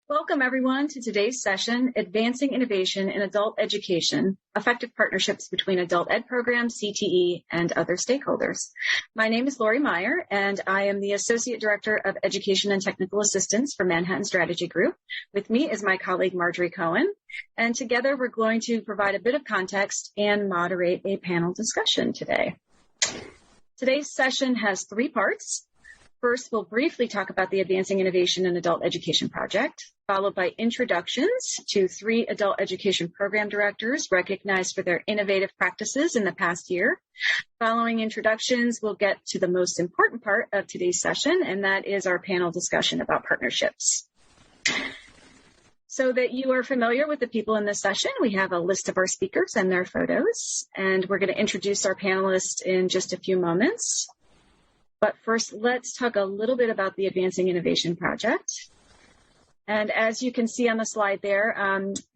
Welcome, everyone, to today's session, Advancing Innovation in Adult Education, Effective Partnerships Between Adult Ed Programs, CTE, and Other Stakeholders. My name is Lori Meyer, and I am the Associate Director of Education and Technical Assistance for Manhattan Strategy Group. With me is my colleague, Marjorie Cohen, and together we're going to provide a bit of context and moderate a panel discussion today. Today's session has three parts. First, we'll briefly talk about the Advancing Innovation in Adult Education project, followed by introductions to three adult education program directors recognized for their innovative practices in the past year. Following introductions, we'll get to the most important part of today's session, and that is our panel discussion about partnerships. So that you are familiar with the people in this session, we have a list of our speakers and their photos, and we're going to introduce our panelists in just a few moments. But first, let's talk a little bit about the Advancing Innovation Project. And as you can see on the slide there,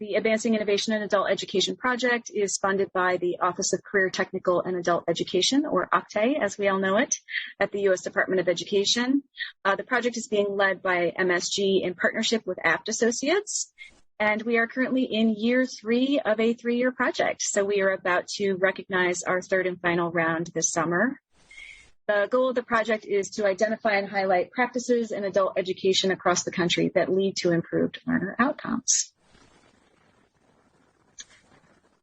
the Advancing Innovation in Adult Education Project is funded by the Office of Career Technical and Adult Education, or OCTAE, as we all know it, at the U.S. Department of Education. The project is being led by MSG in partnership with APT Associates. And we are currently in year 3 of a 3-year project. So we are about to recognize our third and final round this summer. The goal of the project is to identify and highlight practices in adult education across the country that lead to improved learner outcomes.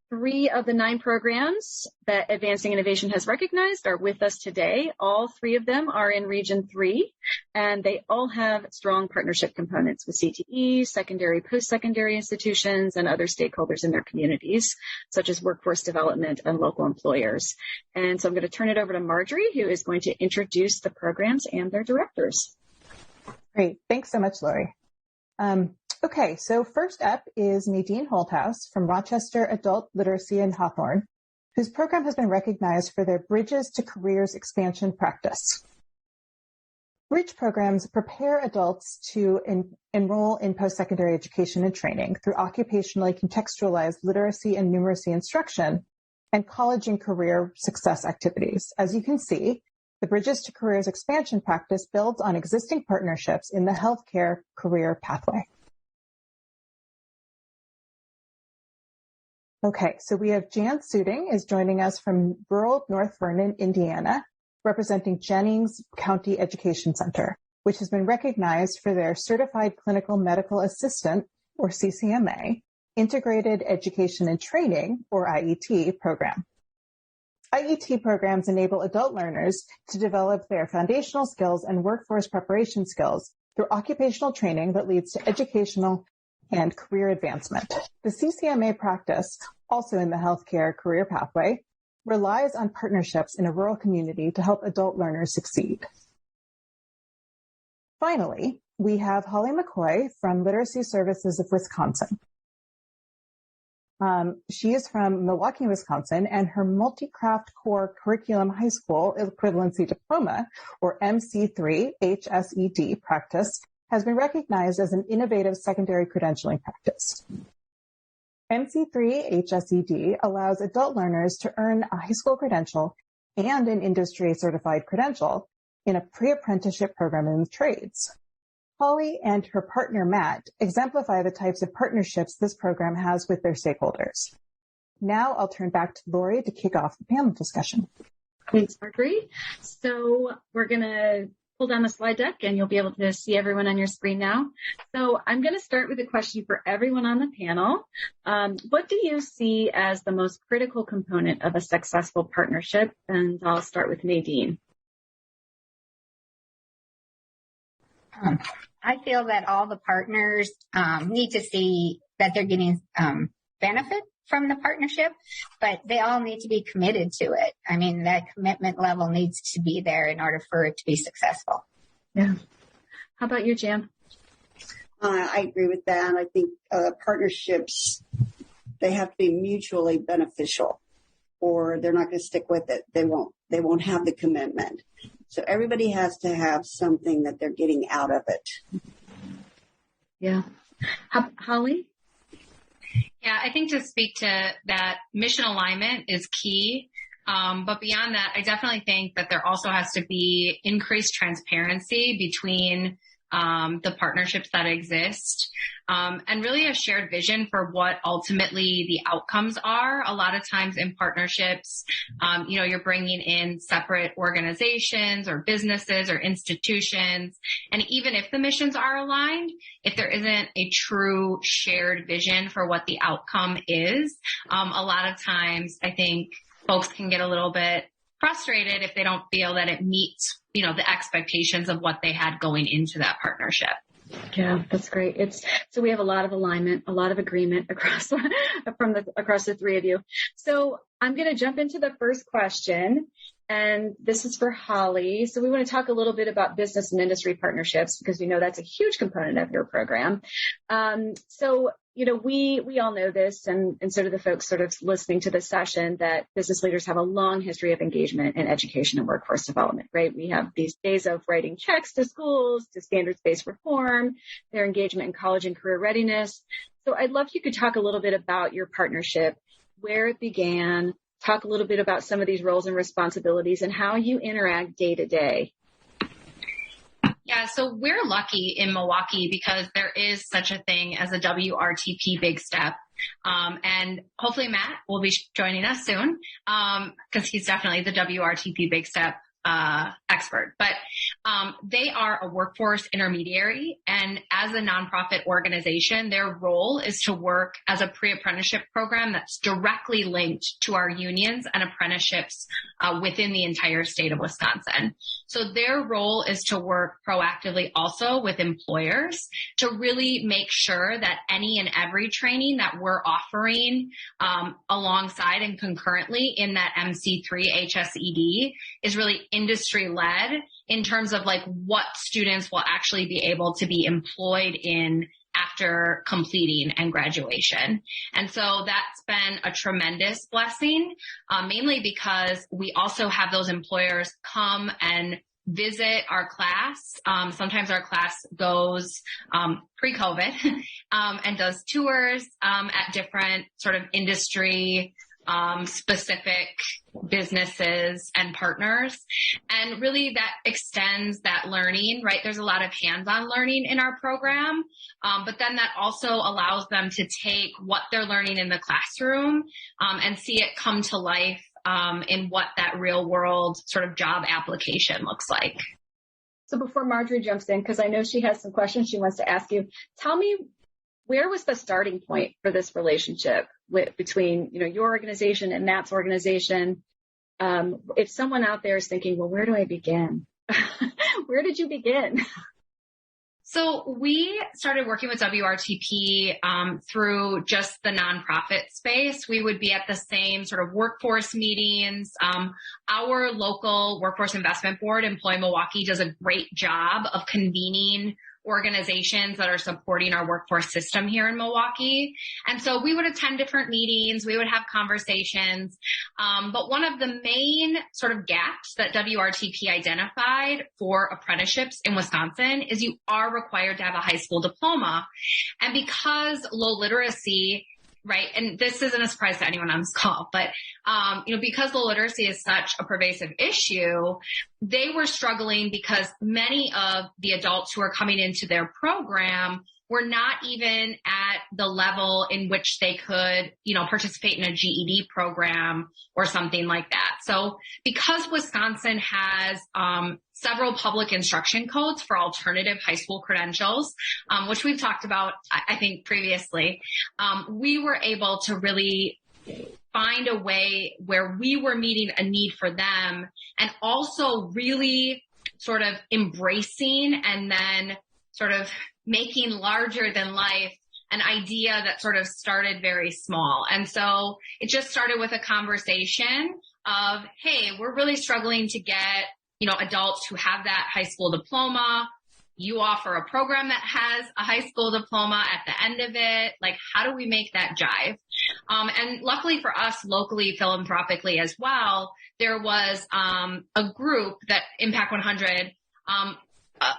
3 of the 9 programs that Advancing Innovation has recognized are with us today. All 3 of them are in Region 3, and they all have strong partnership components with CTE, secondary, post-secondary institutions, and other stakeholders in their communities, such as workforce development and local employers. And so I'm going to turn it over to Marjorie, who is going to introduce the programs and their directors. Great. Thanks so much, Lori. Okay, so first up is Nadine Holthouse from Rochester Adult Literacy in Hawthorne, whose program has been recognized for their Bridges to Careers expansion practice. Bridge programs prepare adults to enroll in post-secondary education and training through occupationally contextualized literacy and numeracy instruction and college and career success activities. As you can see, the Bridges to Careers expansion practice builds on existing partnerships in the healthcare career pathway. Okay, so we have Jan Suding is joining us from rural North Vernon, Indiana, representing Jennings County Education Center, which has been recognized for their Certified Clinical Medical Assistant, or CCMA, Integrated Education and Training, or IET, program. IET programs enable adult learners to develop their foundational skills and workforce preparation skills through occupational training that leads to educational and career advancement. The CCMA practice, also in the healthcare career pathway, relies on partnerships in a rural community to help adult learners succeed. Finally, we have Holly McCoy from Literacy Services of Wisconsin. She is from Milwaukee, Wisconsin, and her Multi-Craft Core Curriculum High School Equivalency Diploma, or MC3 HSED practice, has been recognized as an innovative secondary credentialing practice. MC3 HSED allows adult learners to earn a high school credential and an industry-certified credential in a pre-apprenticeship program in the trades. Holly and her partner, Matt, exemplify the types of partnerships this program has with their stakeholders. Now I'll turn back to Lori to kick off the panel discussion. Thanks, Marjorie. So we're going to pull down the slide deck and you'll be able to see everyone on your screen now. So I'm going to start with a question for everyone on the panel. What do you see as the most critical component of a successful partnership? And I'll start with Nadine. I feel that all the partners need to see that they're getting benefit from the partnership, but they all need to be committed to it. I mean, that commitment level needs to be there in order for it to be successful. Yeah. How about you, Jan? I agree with that. I think partnerships, they have to be mutually beneficial or they're not going to stick with it. They won't have the commitment. So everybody has to have something that they're getting out of it. Yeah. Holly? Yeah, I think to speak to that, mission alignment is key. But beyond that, I definitely think that there also has to be increased transparency between the partnerships that exist, and really a shared vision for what ultimately the outcomes are. A lot of times in partnerships, you're bringing in separate organizations or businesses or institutions. And even if the missions are aligned, if there isn't a true shared vision for what the outcome is, a lot of times I think folks can get a little bit frustrated if they don't feel that it meets, the expectations of what they had going into that partnership. Yeah, that's great. So we have a lot of alignment, a lot of agreement across the three of you. So I'm going to jump into the first question, and this is for Holly. So we want to talk a little bit about business and industry partnerships because we know that's a huge component of your program. We all know this, and so do the folks sort of listening to this session, that business leaders have a long history of engagement in education and workforce development, right? We have these days of writing checks to schools, to standards-based reform, their engagement in college and career readiness. So I'd love if you could talk a little bit about your partnership, where it began, talk a little bit about some of these roles and responsibilities and how you interact day to day. Yeah, so we're lucky in Milwaukee because there is such a thing as a WRTP Big Step. And hopefully Matt will be joining us soon because he's definitely the WRTP Big Step expert. But they are a workforce intermediary, and as a nonprofit organization, their role is to work as a pre-apprenticeship program that's directly linked to our unions and apprenticeships within the entire state of Wisconsin. So their role is to work proactively also with employers to really make sure that any and every training that we're offering alongside and concurrently in that MC3 HSED is really industry-led in terms of like what students will actually be able to be employed in after completing and graduation. And so that's been a tremendous blessing, mainly because we also have those employers come and visit our class. Sometimes our class goes pre-COVID and does tours at different sort of industry specific businesses and partners. And really that extends that learning, right? There's a lot of hands-on learning in our program. But then that also allows them to take what they're learning in the classroom and see it come to life in what that real world sort of job application looks like. So before Marjorie jumps in, because I know she has some questions she wants to ask you, tell me, where was the starting point for this relationship between, your organization and Matt's organization? If someone out there is thinking, well, where do I begin? Where did you begin? So we started working with WRTP through just the nonprofit space. We would be at the same sort of workforce meetings. Our local workforce investment board, Employ Milwaukee, does a great job of convening organizations that are supporting our workforce system here in Milwaukee. And so we would attend different meetings, we would have conversations. But one of the main sort of gaps that WRTP identified for apprenticeships in Wisconsin is you are required to have a high school diploma. And because low literacy, right, and this isn't a surprise to anyone on this call, but, because low literacy is such a pervasive issue, they were struggling because many of the adults who are coming into their program were not even at the level in which they could, participate in a GED program or something like that. So because Wisconsin has several public instruction codes for alternative high school credentials, which we've talked about, I think, previously, we were able to really find a way where we were meeting a need for them and also really sort of embracing and then sort of making larger than life an idea that sort of started very small. And so it just started with a conversation of, hey, we're really struggling to get, adults who have that high school diploma. You offer a program that has a high school diploma at the end of it. Like, how do we make that jive? And luckily for us locally, philanthropically as well, there was a group that Impact 100,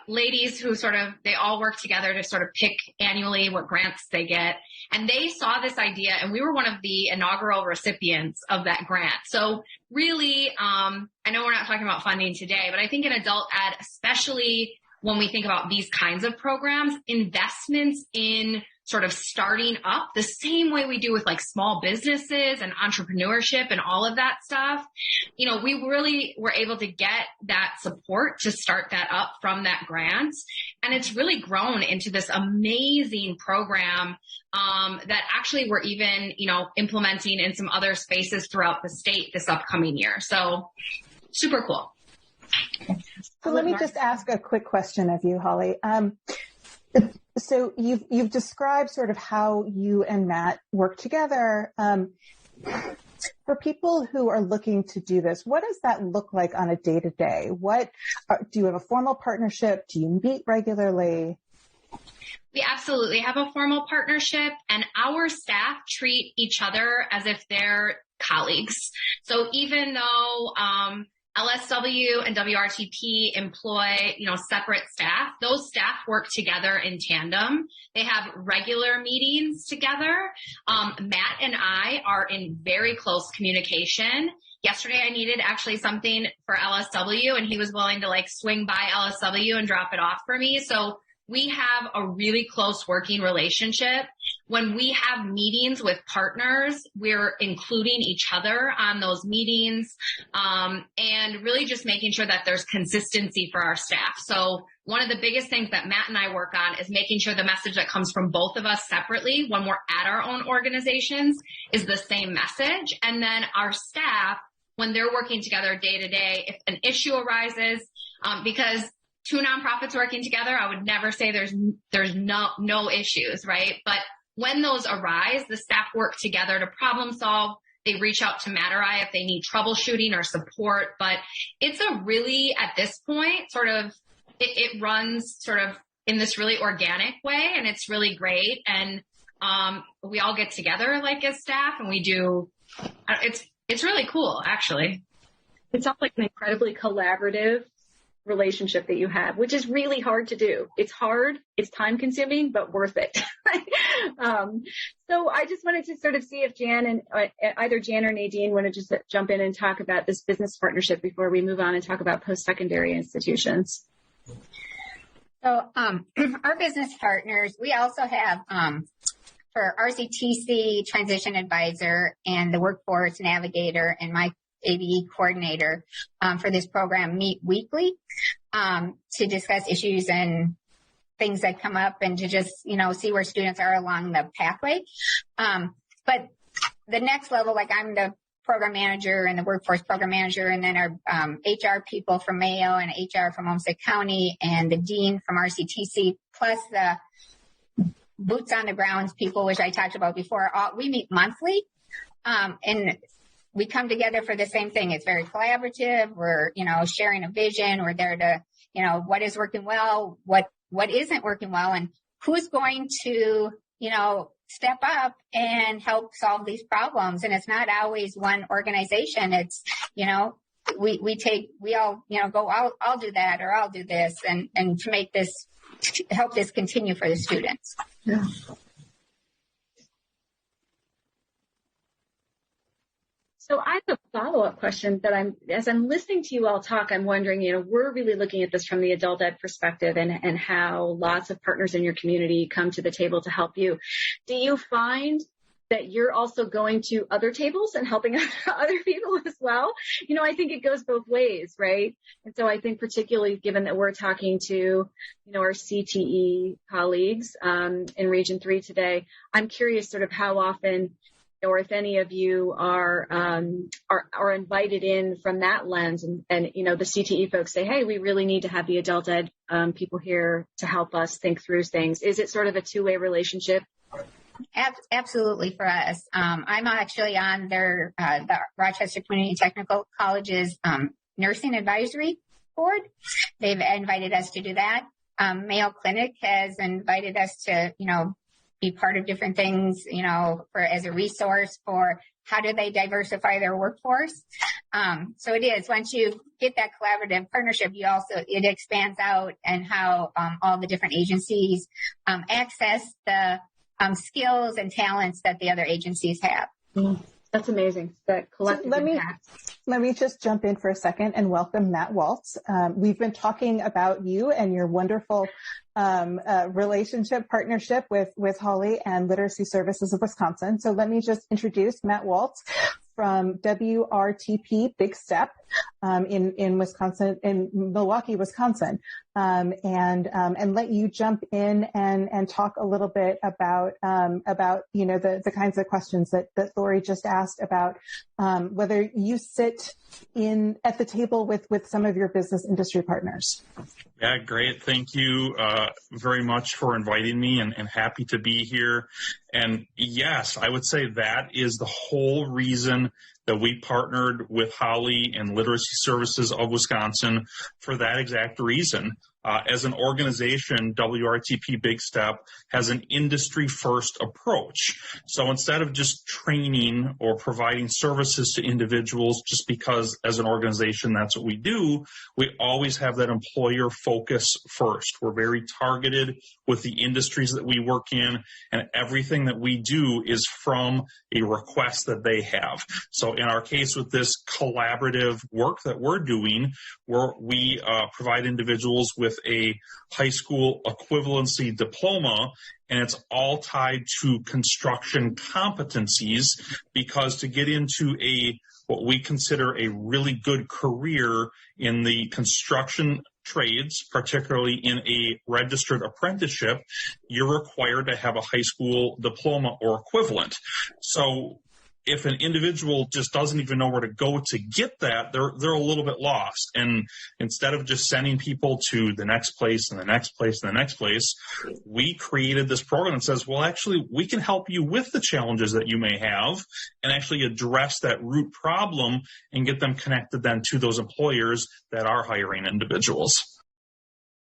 ladies who they all work together to sort of pick annually what grants they get. And they saw this idea, and we were one of the inaugural recipients of that grant. So really, I know we're not talking about funding today, but I think in adult ed, especially when we think about these kinds of programs, investments in sort of starting up the same way we do with like small businesses and entrepreneurship and all of that stuff. You know, we really were able to get that support to start that up from that grant. And it's really grown into this amazing program that actually we're even, you know, implementing in some other spaces throughout the state this upcoming year. So super cool. So let me just ask a quick question of you, Holly. So you've described sort of how you and Matt work together. For people who are looking to do this, what does that look like on a day-to-day? Do you have a formal partnership? Do you meet regularly? We absolutely have a formal partnership, and our staff treat each other as if they're colleagues. So even though LSW and WRTP employ, you know, separate staff, those staff work together in tandem. They have regular meetings together. Matt and I are in very close communication. Yesterday, I needed actually something for LSW, and he was willing to like swing by LSW and drop it off for me. So we have a really close working relationship. When we have meetings with partners, we're including each other on those meetings, and really just making sure that there's consistency for our staff. So one of the biggest things that Matt and I work on is making sure the message that comes from both of us separately when we're at our own organizations is the same message. And then our staff, when they're working together day to day, if an issue arises, because two nonprofits working together, I would never say there's no issues, right? But when those arise, the staff work together to problem solve. They reach out to Matt or I if they need troubleshooting or support. But it's a really, at this point, sort of, it runs sort of in this really organic way, and it's really great. And we all get together like as staff, and we do, it's really cool, actually. It sounds like an incredibly collaborative relationship that you have, which is really hard to do. It's hard, it's time consuming, but worth it. So I just wanted to sort of see if Jan and either Jan or Nadine want to just jump in and talk about this business partnership before we move on and talk about post-secondary institutions. So our business partners, we also have for RCTC Transition Advisor and the Workforce Navigator and my ABE coordinator for this program meet weekly to discuss issues and things that come up and to just, you know, see where students are along the pathway. But the next level, like I'm the program manager and the workforce program manager, and then our HR people from Mayo and HR from Homestead County and the dean from RCTC, plus the boots on the grounds people, which I talked about before. We meet monthly, and we come together for the same thing. It's very collaborative. We're, you know, sharing a vision. We're there to, you know, what is working well, what isn't working well, and who's going to, you know, step up and help solve these problems. And it's not always one organization. It's, you know, we all, you know, go, I'll do that, or I'll do this, and to make this, help this continue for the students. Yeah. So I have a follow-up question that as I'm listening to you all talk, I'm wondering, you know, we're really looking at this from the adult ed perspective and how lots of partners in your community come to the table to help you. Do you find that you're also going to other tables and helping other people as well? You know, I think it goes both ways, right? And so I think particularly given that we're talking to, you know, our CTE colleagues in Region 3 today, I'm curious sort of how often, or if any of you are invited in from that lens, and you know, the CTE folks say, hey, we really need to have the adult ed people here to help us think through things. Is it sort of a two-way relationship? Absolutely for us. I'm actually on the Rochester Community Technical College's nursing advisory board. They've invited us to do that. Mayo Clinic has invited us to, you know, be part of different things, you know, as a resource for how do they diversify their workforce. So it is, once you get that collaborative partnership, it expands out, and how all the different agencies access the skills and talents that the other agencies have. That's amazing. That collective impact. Let me just jump in for a second and welcome Matt Waltz. We've been talking about you and your wonderful partnership with Holly and Literacy Services of Wisconsin. So let me just introduce Matt Waltz from WRTP Big Step in Wisconsin, in Milwaukee, Wisconsin, and let you jump in and talk a little bit about the kinds of questions that Lori just asked about whether you sit at the table with some of your business industry partners. Yeah, great. Thank you very much for inviting me, and happy to be here. And yes, I would say that is the whole reason that we partnered with Holly and Literacy Services of Wisconsin, for that exact reason. As an organization, WRTP Big Step has an industry-first approach. So instead of just training or providing services to individuals just because as an organization that's what we do, we always have that employer focus first. We're very targeted with the industries that we work in, and everything that we do is from a request that they have. So in our case with this collaborative work that we're doing, we provide individuals with a high school equivalency diploma, and it's all tied to construction competencies, because to get into what we consider a really good career in the construction trades, particularly in a registered apprenticeship, you're required to have a high school diploma or equivalent. So if an individual just doesn't even know where to go to get that, they're a little bit lost. And instead of just sending people to the next place and the next place and the next place, we created this program that says, well, actually, we can help you with the challenges that you may have and actually address that root problem and get them connected then to those employers that are hiring individuals.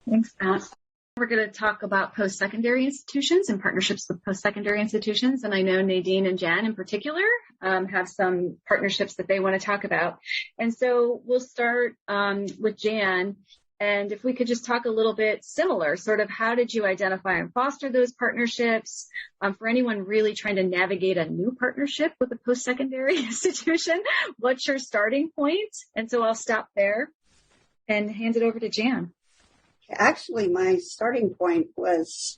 Thanks, Matt. We're going to talk about post-secondary institutions and partnerships with post-secondary institutions. And I know Nadine and Jan in particular have some partnerships that they want to talk about. And so we'll start with Jan. And if we could just talk a little bit similar, sort of how did you identify and foster those partnerships for anyone really trying to navigate a new partnership with a post-secondary institution? What's your starting point? And so I'll stop there and hand it over to Jan. Actually, my starting point was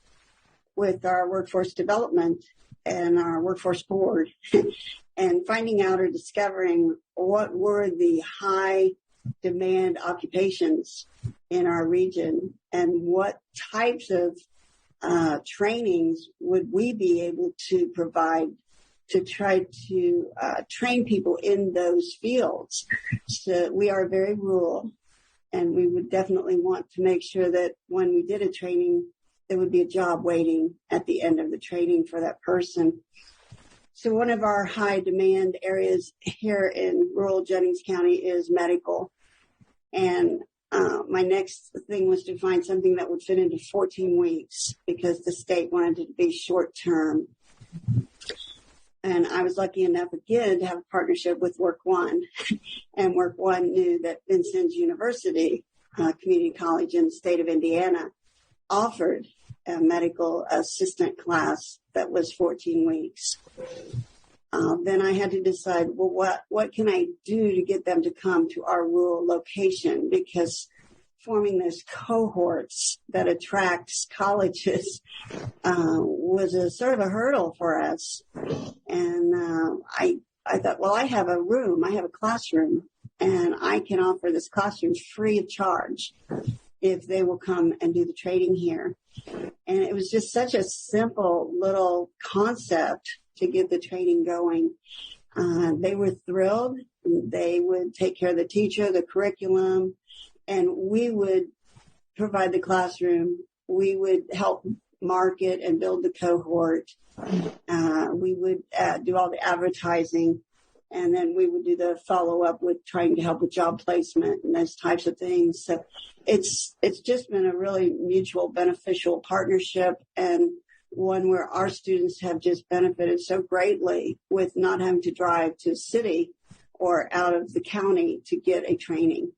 with our workforce development and our workforce board and finding out or discovering what were the high demand occupations in our region and what types of trainings would we be able to provide to try to train people in those fields. So we are very rural. And we would definitely want to make sure that when we did a training, there would be a job waiting at the end of the training for that person. So one of our high demand areas here in rural Jennings County is medical. And my next thing was to find something that would fit into 14 weeks because the state wanted it to be short term. And I was lucky enough again to have a partnership with Work One. And Work One knew that Vincennes University, community college in the state of Indiana, offered a medical assistant class that was 14 weeks. Then I had to decide, well, what can I do to get them to come to our rural location? Because forming those cohorts that attracts colleges was a sort of a hurdle for us. And I thought, well, I have a room, I have a classroom, and I can offer this classroom free of charge if they will come and do the training here. And it was just such a simple little concept to get the training going. They were thrilled. They would take care of the teacher, the curriculum, and we would provide the classroom. We would help market and build the cohort. We would do all the advertising, and then we would do the follow-up with trying to help with job placement and those types of things. So it's just been a really mutual beneficial partnership, and one where our students have just benefited so greatly with not having to drive to the city or out of the county to get a training.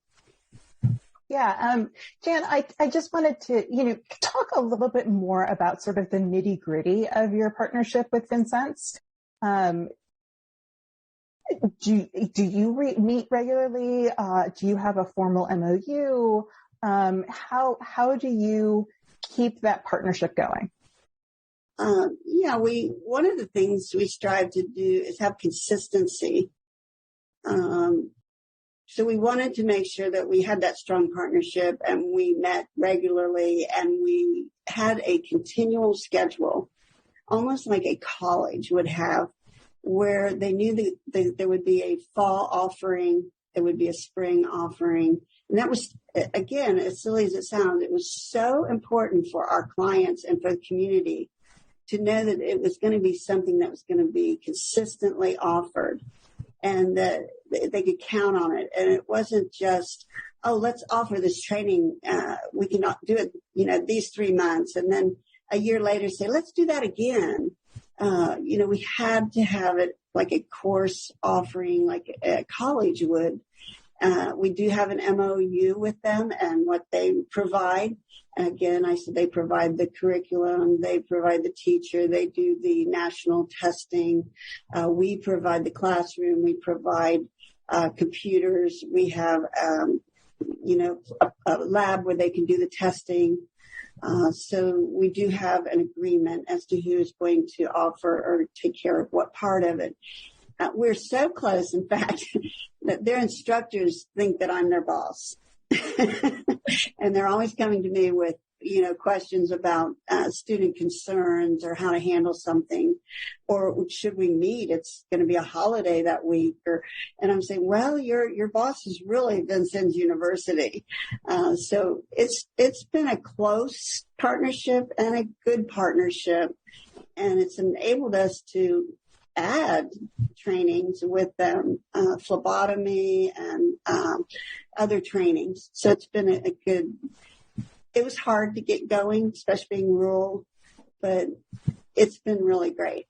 Yeah, Jan, I just wanted to, talk a little bit more about sort of the nitty gritty of your partnership with Vincennes. Do you meet regularly? Do you have a formal MOU? How do you keep that partnership going? One of the things we strive to do is have consistency. So we wanted to make sure that we had that strong partnership, and we met regularly, and we had a continual schedule, almost like a college would have, where they knew that there would be a fall offering, there would be a spring offering. And that was, again, as silly as it sounds, it was so important for our clients and for the community to know that it was going to be something that was going to be consistently offered and that they could count on it. And it wasn't just, oh, let's offer this training. We can do it, these 3 months. And then a year later say, let's do that again. We had to have it like a course offering, like a college would. We do have an MOU with them and what they provide. Again, I said they provide the curriculum, they provide the teacher, they do the national testing. We provide the classroom, we provide computers. We have, a lab where they can do the testing. So we do have an agreement as to who is going to offer or take care of what part of it. We're so close, in fact, that their instructors think that I'm their boss. And they're always coming to me with, questions about student concerns or how to handle something, or should we meet? It's going to be a holiday that week, and I'm saying, well, your boss is really Vincennes University. So it's been a close partnership and a good partnership, and it's enabled us to add trainings with them, phlebotomy and other trainings. So it's been a good. It was hard to get going, especially being rural, but it's been really great.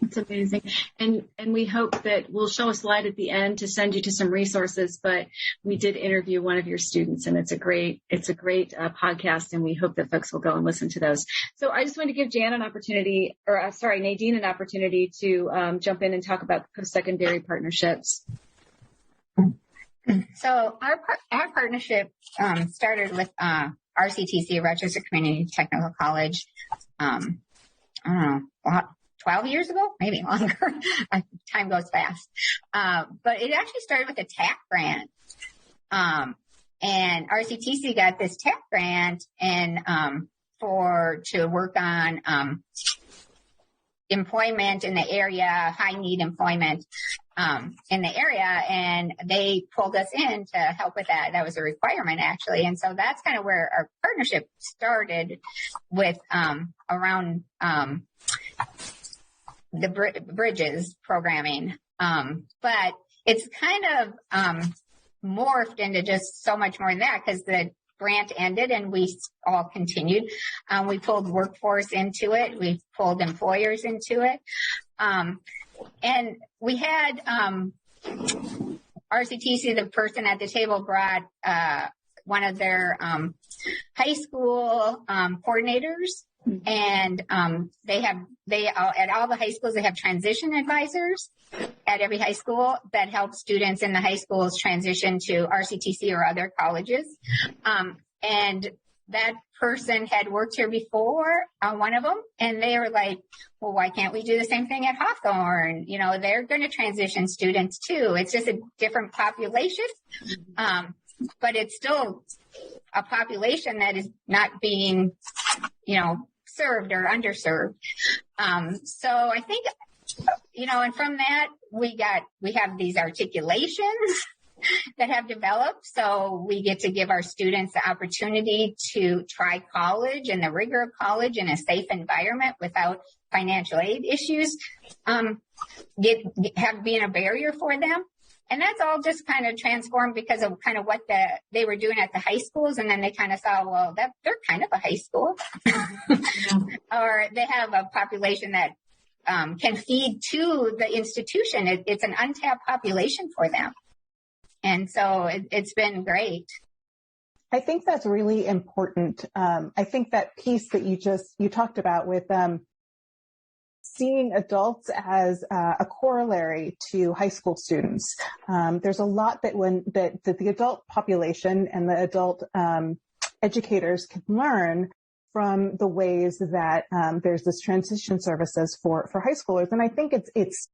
It's amazing. And we hope that we'll show a slide at the end to send you to some resources, but we did interview one of your students, and it's a great podcast, and we hope that folks will go and listen to those. So I just want to give Nadine an opportunity to jump in and talk about post-secondary partnerships. So our partnership started with RCTC, Rochester Community Technical College, I don't know, 12 years ago, maybe longer. Time goes fast. But it actually started with a TAC grant. And RCTC got this TAC grant and to work on employment in the area, high need employment in the area, and they pulled us in to help with that. That was a requirement, actually. And so that's kind of where our partnership started with around the bridges programming. But it's kind of morphed into just so much more than that, because the grant ended and we all continued. We pulled workforce into it. We pulled employers into it. And we had RCTC, the person at the table, brought one of their high school coordinators, and at all the high schools they have transition advisors at every high school that help students in the high schools transition to RCTC or other colleges. And that person had worked here before, one of them, and they were like, well, why can't we do the same thing at Hawthorne? They're going to transition students too. It's just a different population. But it's still a population that is not being, served or underserved. So I think, and from that, we have these articulations that have developed. So we get to give our students the opportunity to try college and the rigor of college in a safe environment without financial aid issues, being a barrier for them. And that's all just kind of transformed because of kind of what they were doing at the high schools. And then they kind of saw, well, they're kind of a high school. Or they have a population that can feed to the institution. It's an untapped population for them. And so it's been great. I think that's really important. I think that piece that you talked about with seeing adults as a corollary to high school students. There's a lot that that the adult population and the adult educators can learn from the ways that there's this transition services for high schoolers, and I think it's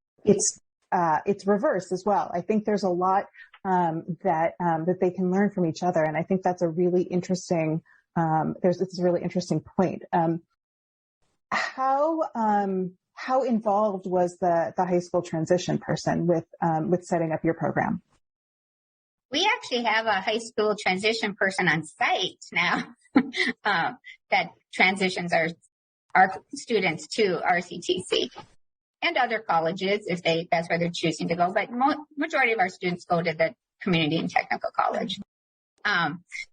reverse as well. I think there's a lot that they can learn from each other, and I think that's a really interesting. It's a really interesting point. How involved was the high school transition person with setting up your program? We actually have a high school transition person on site now that transitions our students to RCTC and other colleges if that's where they're choosing to go. But majority of our students go to the community and technical college.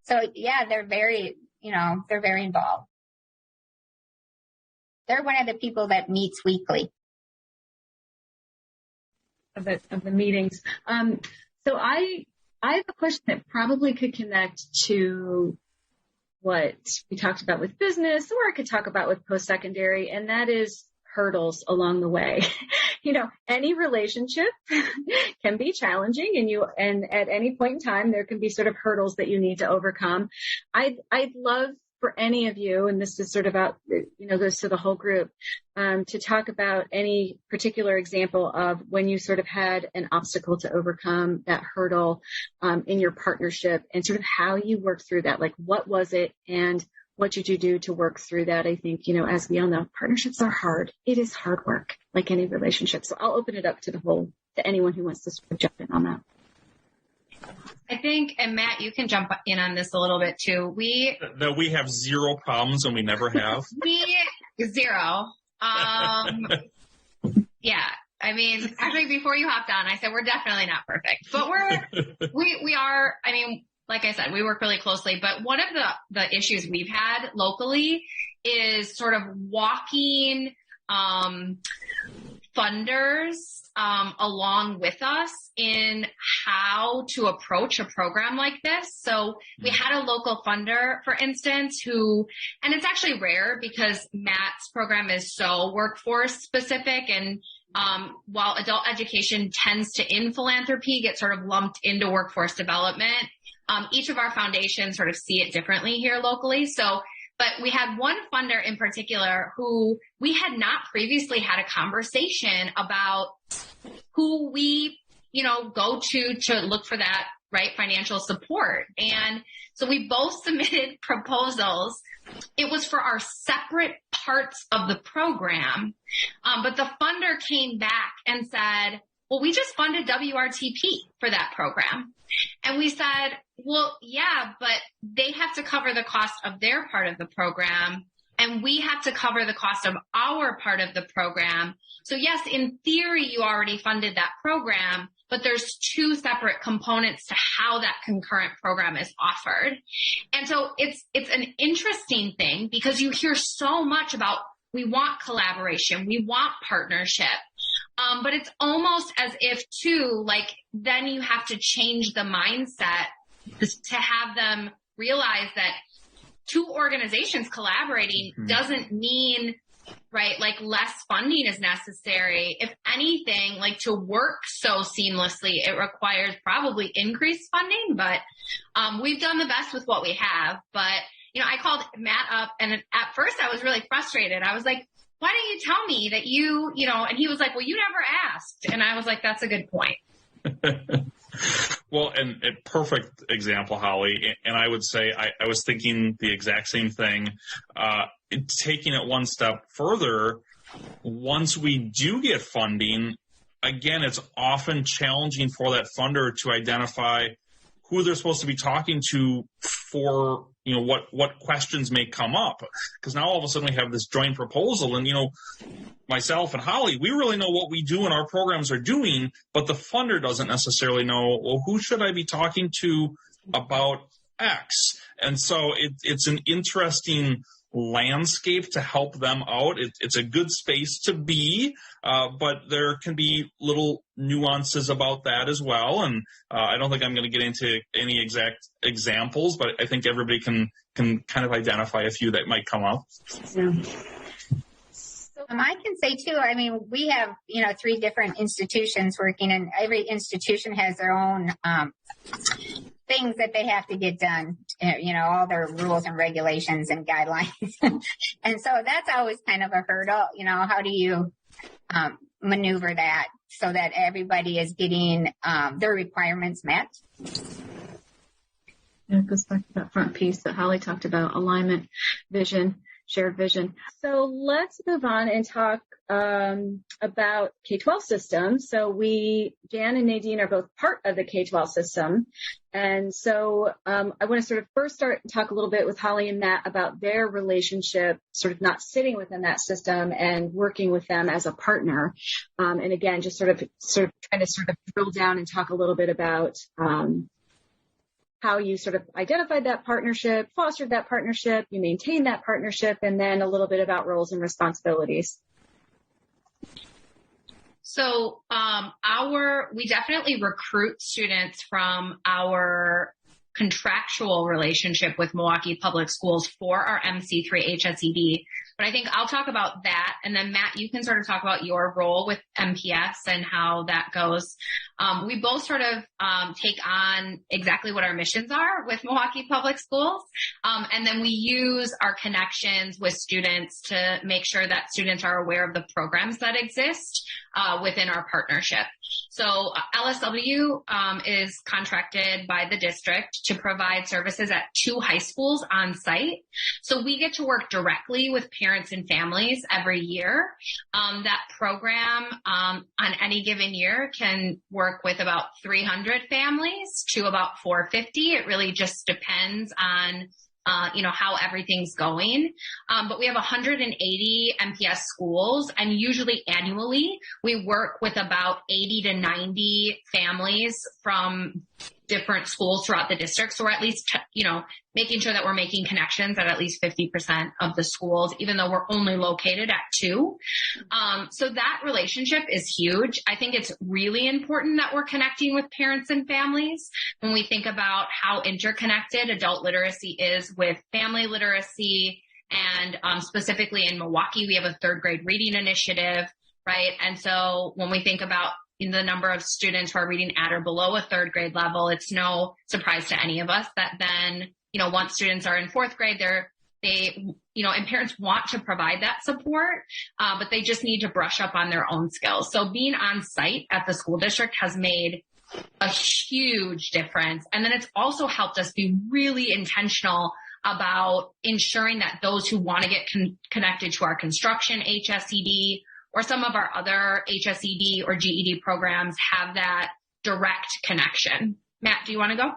So yeah, they're very involved. They're one of the people that meets weekly. Of the meetings. So I have a question that probably could connect to what we talked about with business, or I could talk about with post-secondary, and that is hurdles along the way. Any relationship can be challenging, and at any point in time, there can be sort of hurdles that you need to overcome. I'd love for any of you, and this is sort of out, goes to the whole group, to talk about any particular example of when you sort of had an obstacle to overcome, that hurdle in your partnership, and sort of how you worked through that. Like, what was it, and what did you do to work through that? I think, as we all know, partnerships are hard. It is hard work, like any relationship. So I'll open it up to anyone who wants to sort of jump in on that. I think, and Matt, you can jump in on this a little bit too. We have zero problems, and we never have. Zero. Yeah. I mean, actually, before you hopped on, I said we're definitely not perfect, but we are. I mean, like I said, we work really closely. But one of the issues we've had locally is sort of walking funders along with us in how to approach a program like this. So we had a local funder, for instance, and it's actually rare because Matt's program is so workforce specific, and while adult education tends to, in philanthropy, get sort of lumped into workforce development, each of our foundations sort of see it differently here locally. But we had one funder in particular who we had not previously had a conversation about who we, go to look for that, right, financial support. And so we both submitted proposals. It was for our separate parts of the program. But the funder came back and said, well, we just funded WRTP for that program. And we said, well, yeah, but they have to cover the cost of their part of the program, and we have to cover the cost of our part of the program. So yes, in theory, you already funded that program, but there's two separate components to how that concurrent program is offered. And so it's an interesting thing because you hear so much about we want collaboration, we want partnership. But it's almost as if too, then you have to change the mindset to have them realize that two organizations collaborating doesn't mean, right, less funding is necessary. If anything, to work so seamlessly, it requires probably increased funding, but we've done the best with what we have. But, I called Matt up, and at first I was really frustrated. I was like, why didn't you tell me that and he was like, well, you never asked. And I was like, that's a good point. Well, and a perfect example, Holly. And I would say I was thinking the exact same thing. Taking it one step further, once we do get funding, again, it's often challenging for that funder to identify who they're supposed to be talking to for, what questions may come up. Because now all of a sudden we have this joint proposal, and, myself and Holly, we really know what we do and our programs are doing, but the funder doesn't necessarily know, well, who should I be talking to about X? And so it's an interesting landscape to help them out. It's a good space to be, but there can be little nuances about that as well. And I don't think I'm going to get into any exact examples, but I think everybody can kind of identify a few that might come up. Yeah. So I can say too, I mean, we have, 3 different institutions working, and every institution has their own things that they have to get done, all their rules and regulations and guidelines. And so that's always kind of a hurdle, how do you maneuver that so that everybody is getting their requirements met? Yeah, it goes back to that front piece that Holly talked about, alignment, vision, shared vision. So let's move on and talk about K12 systems. So Jan and Nadine are both part of the K12 system. And so I want to sort of first start and talk a little bit with Holly and Matt about their relationship, sort of not sitting within that system and working with them as a partner. And again, just sort of trying to sort of drill down and talk a little bit about how you sort of identified that partnership, fostered that partnership, you maintained that partnership, and then a little bit about roles and responsibilities. So we definitely recruit students from our contractual relationship with Milwaukee Public Schools for our MC3 HSED. But I think I'll talk about that. And then Matt, you can sort of talk about your role with MPS and how that goes. We both sort of take on exactly what our missions are with Milwaukee Public Schools. And then we use our connections with students to make sure that students are aware of the programs that exist within our partnership. So LSW is contracted by the district to provide services at 2 high schools on site. So we get to work directly with parents and families every year. That program on any given year can work with about 300 families to about 450. It really just depends on how everything's going. But we have 180 MPS schools, and usually annually we work with about 80 to 90 families from different schools throughout the district. So we're at least, making sure that we're making connections at least 50% of the schools, even though we're only located at 2. So that relationship is huge. I think it's really important that we're connecting with parents and families when we think about how interconnected adult literacy is with family literacy. And specifically in Milwaukee, we have a 3rd grade reading initiative, right? And so when we think about the number of students who are reading at or below a 3rd grade level, it's no surprise to any of us that then, once students are in 4th grade, and parents want to provide that support, but they just need to brush up on their own skills. So being on site at the school district has made a huge difference. And then it's also helped us be really intentional about ensuring that those who want to get connected to our construction HSED or some of our other HSED or GED programs have that direct connection. Matt, do you want to go?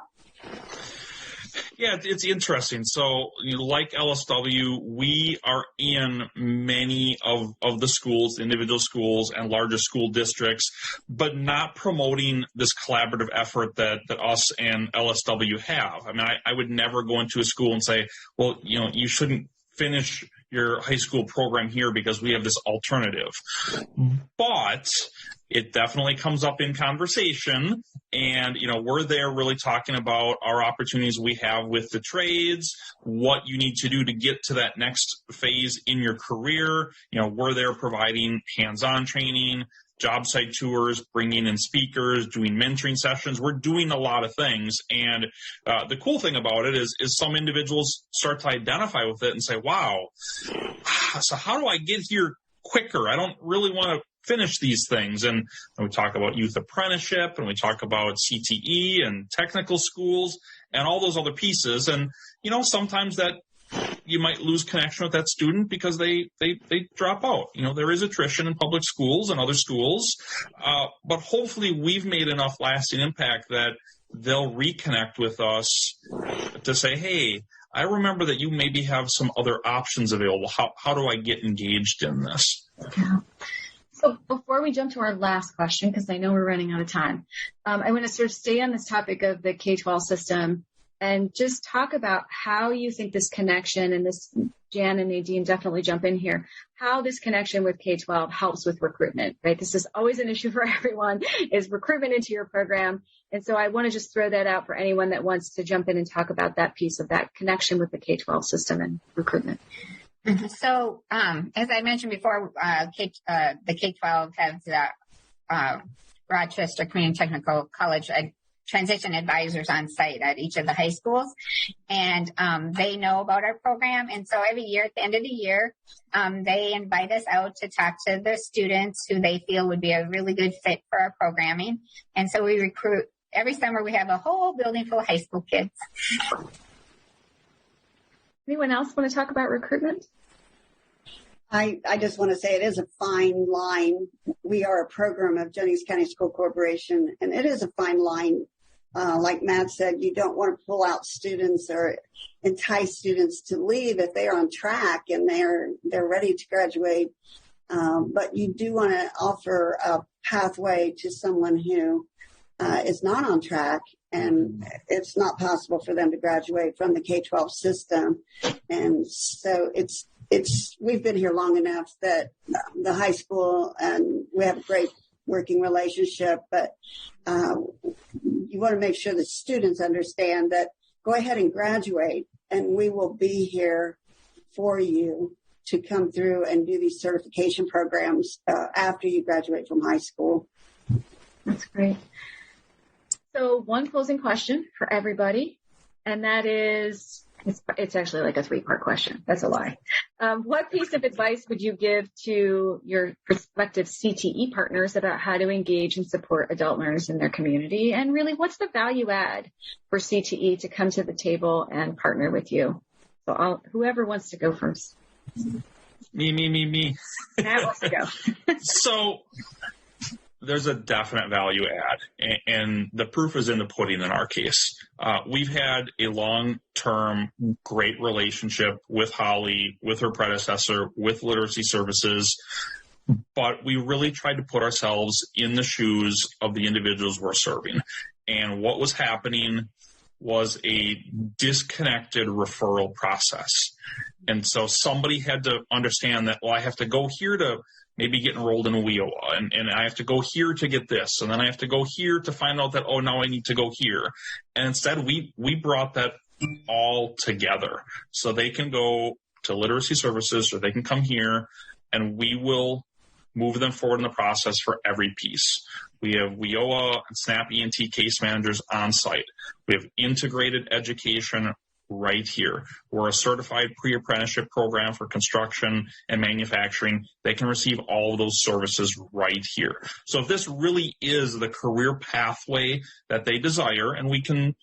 Yeah, it's interesting. So, like LSW, we are in many of the schools, individual schools and larger school districts, but not promoting this collaborative effort that us and LSW have. I mean, I would never go into a school and say, well, you shouldn't finish your high school program here because we have this alternative. But it definitely comes up in conversation, and we're there really talking about our opportunities we have with the trades, what you need to do to get to that next phase in your career. We're there providing hands-on training, job site tours, bringing in speakers, doing mentoring sessions. We're doing a lot of things. And the cool thing about it is some individuals start to identify with it and say, wow, so how do I get here quicker? I don't really want to finish these things. And we talk about youth apprenticeship, and we talk about CTE and technical schools and all those other pieces. And, sometimes that you might lose connection with that student because they drop out. There is attrition in public schools and other schools, but hopefully we've made enough lasting impact that they'll reconnect with us to say, hey, I remember that you maybe have some other options available. How do I get engaged in this? Yeah. So before we jump to our last question, because I know we're running out of time, I want to sort of stay on this topic of the K12 system and just talk about how you think this connection, and this, Jan and Nadine definitely jump in here, how this connection with K12 helps with recruitment, right? This is always an issue for everyone, is recruitment into your program. And so I want to just throw that out for anyone that wants to jump in and talk about that piece of that connection with the K12 system and recruitment. So, as I mentioned before, the K12 has Rochester Community Technical College transition advisors on site at each of the high schools, and they know about our program. And so every year, at the end of the year, they invite us out to talk to the students who they feel would be a really good fit for our programming. And so we recruit. Every summer, we have a whole building full of high school kids. Anyone else want to talk about recruitment? I just want to say it is a fine line. We are a program of Jennings County School Corporation, and it is a fine line. Like Matt said, you don't want to pull out students or entice students to leave if they're on track and they're ready to graduate. But you do want to offer a pathway to someone who is not on track, and it's not possible for them to graduate from the K12 system. And so we've been here long enough that the high school, and we have a great working relationship, but you want to make sure the students understand that go ahead and graduate, and we will be here for you to come through and do these certification programs after you graduate from high school. That's great. So one closing question for everybody, and that is, it's actually like a 3-part question. That's a lie. What piece of advice would you give to your prospective CTE partners about how to engage and support adult learners in their community? And really, what's the value add for CTE to come to the table and partner with you? So whoever wants to go first. Me. Matt wants to go. So there's a definite value add, and the proof is in the pudding in our case. We've had a long-term great relationship with Holly, with her predecessor, with Literacy Services, but we really tried to put ourselves in the shoes of the individuals we're serving. And what was happening was a disconnected referral process. And so somebody had to understand that, well, I have to go here to maybe get enrolled in a WIOA, and I have to go here to get this, and then I have to go here to find out that, oh, now I need to go here. And instead, we brought that all together. So they can go to Literacy Services, or they can come here, and we will move them forward in the process for every piece. We have WIOA and SNAP ENT case managers on site. We have integrated education right here. We're a certified pre-apprenticeship program for construction and manufacturing. They can receive all of those services right here. So if this really is the career pathway that they desire, and we can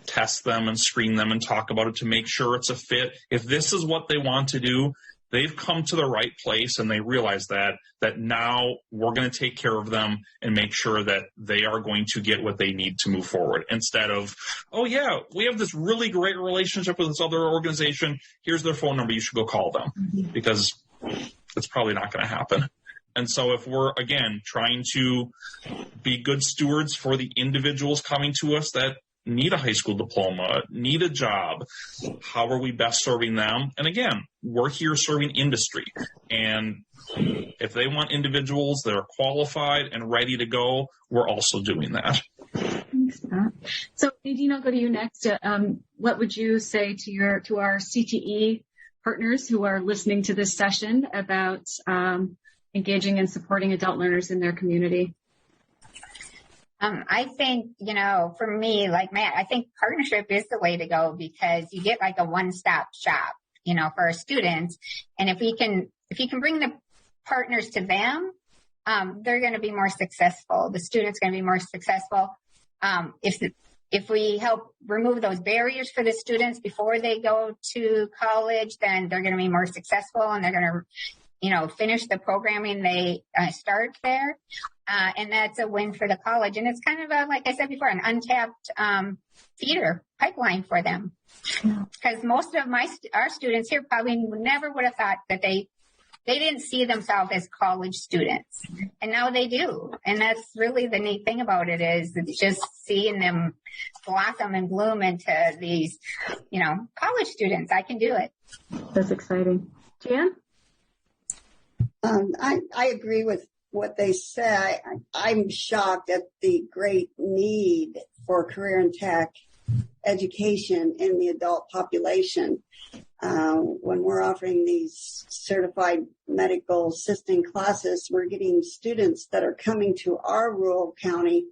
test them and screen them and talk about it to make sure it's a fit. If this is what they want to do, they've come to the right place, and they realize that now we're going to take care of them and make sure that they are going to get what they need to move forward, instead of, oh yeah, we have this really great relationship with this other organization. Here's their phone number. You should go call them, because it's probably not going to happen. And so if we're, again, trying to be good stewards for the individuals coming to us that need a high school diploma, need a job, how are we best serving them? And again, we're here serving industry. And if they want individuals that are qualified and ready to go, we're also doing that. Thanks, Matt. So Nadine, I'll go to you next. What would you say to our CTE partners who are listening to this session about engaging and supporting adult learners in their community? I think, for me, like Matt, I think partnership is the way to go, because you get like a one-stop shop, for our students. And if you can bring the partners to them, they're going to be more successful. The student's going to be more successful. If we help remove those barriers for the students before they go to college, then they're going to be more successful, and they're going to finish the programming they start there. And that's a win for the college. And it's kind of like I said before, an untapped feeder pipeline for them. Because most of our students here probably never would have thought that they didn't see themselves as college students. And now they do. And that's really the neat thing about it, is it's just seeing them blossom and bloom into these, college students. I can do it. That's exciting. Jan? I agree with what they said. I'm shocked at the great need for career and tech education in the adult population. When we're offering these certified medical assisting classes, we're getting students that are coming to our rural county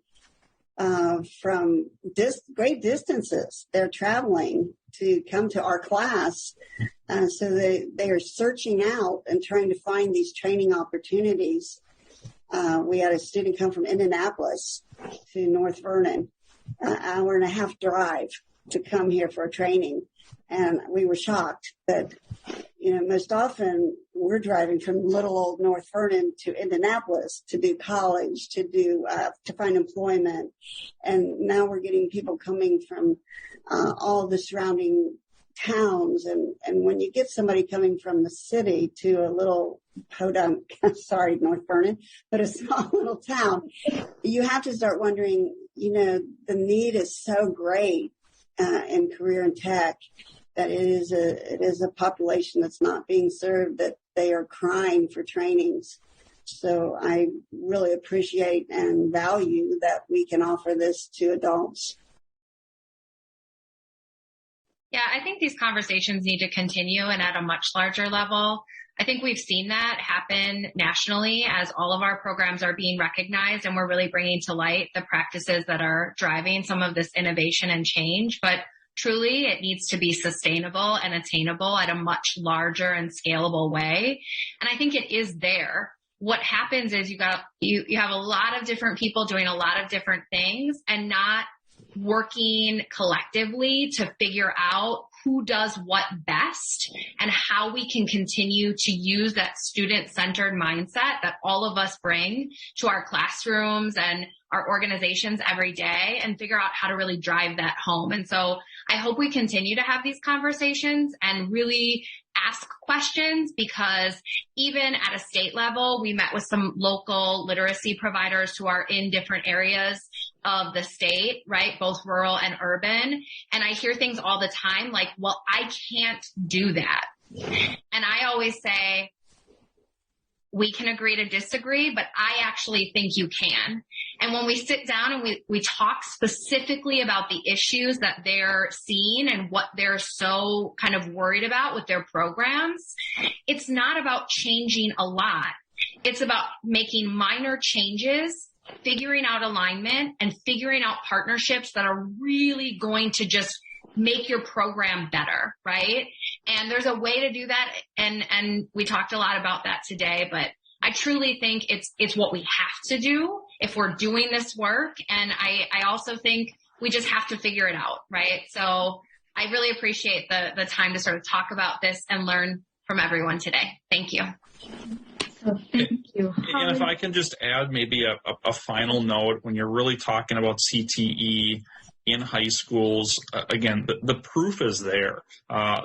from great distances. They're traveling to come to our class. So they are searching out and trying to find these training opportunities. We had a student come from Indianapolis to North Vernon, an hour and a half drive to come here for a training. And we were shocked that, most often we're driving from little old North Vernon to Indianapolis to do college, to find employment. And now we're getting people coming from all the surrounding towns. And when you get somebody coming from the city to a little podunk, North Vernon, but a small little town, you have to start wondering, the need is so great in career and tech that it is a population that's not being served, that they are crying for trainings. So I really appreciate and value that we can offer this to adults. Yeah, I think these conversations need to continue and at a much larger level. I think we've seen that happen nationally as all of our programs are being recognized, and we're really bringing to light the practices that are driving some of this innovation and change. But truly, it needs to be sustainable and attainable at a much larger and scalable way. And I think it is there. What happens is you have a lot of different people doing a lot of different things and not working collectively to figure out who does what best and how we can continue to use that student-centered mindset that all of us bring to our classrooms and our organizations every day and figure out how to really drive that home. And so I hope we continue to have these conversations and really ask questions, because even at a state level, we met with some local literacy providers who are in different areas of the state, right? Both rural and urban. And I hear things all the time like, well, I can't do that. And I always say, we can agree to disagree, but I actually think you can. And when we sit down and we talk specifically about the issues that they're seeing and what they're so kind of worried about with their programs, it's not about changing a lot. It's about making minor changes, figuring out alignment, and figuring out partnerships that are really going to just make your program better, right? And there's a way to do that. And we talked a lot about that today, but I truly think it's what we have to do if we're doing this work. And I also think we just have to figure it out, right? So I really appreciate the time to sort of talk about this and learn from everyone today. Thank you. Oh, thank you. And if I can just add maybe a final note, when you're really talking about CTE in high schools, again, the proof is there.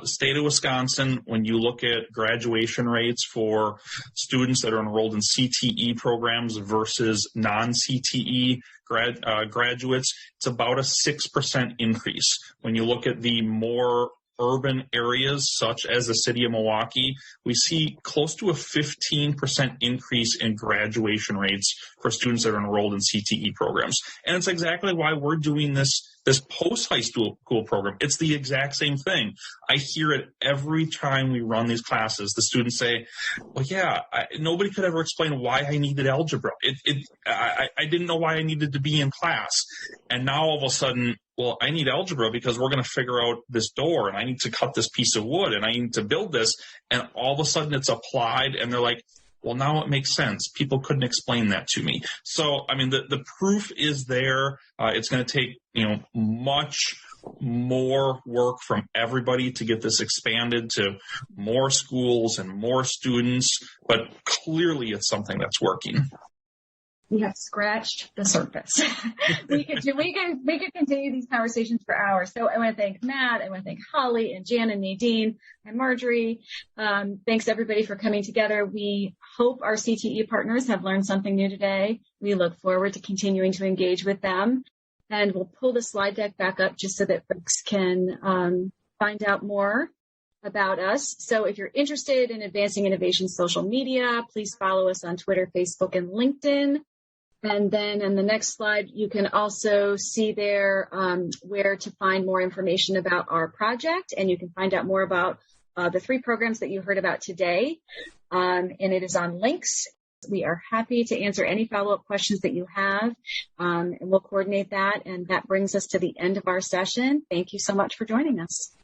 State of Wisconsin, when you look at graduation rates for students that are enrolled in CTE programs versus non-CTE graduates, it's about a 6% increase. When you look at the more urban areas, such as the city of Milwaukee, we see close to a 15% increase in graduation rates for students that are enrolled in CTE programs. And it's exactly why we're doing this post-high school program. It's the exact same thing. I hear it every time we run these classes. The students say, well, yeah, nobody could ever explain why I needed algebra. I didn't know why I needed to be in class. And now all of a sudden, well, I need algebra because we're going to figure out this door, and I need to cut this piece of wood, and I need to build this. And all of a sudden it's applied, and they're like, well, now it makes sense. People couldn't explain that to me. So, I mean, the proof is there. It's going to take, much more work from everybody to get this expanded to more schools and more students, but clearly it's something that's working. We have scratched the surface. we could continue these conversations for hours. So I want to thank Matt. I want to thank Holly and Jan and Nadine and Marjorie. Thanks everybody for coming together. We hope our CTE partners have learned something new today. We look forward to continuing to engage with them. And we'll pull the slide deck back up just so that folks can find out more about us. So if you're interested in advancing innovation social media, please follow us on Twitter, Facebook, and LinkedIn. And then in the next slide, you can also see there where to find more information about our project, and you can find out more about the 3 programs that you heard about today, and it is on links. We are happy to answer any follow-up questions that you have, and we'll coordinate that. And that brings us to the end of our session. Thank you so much for joining us.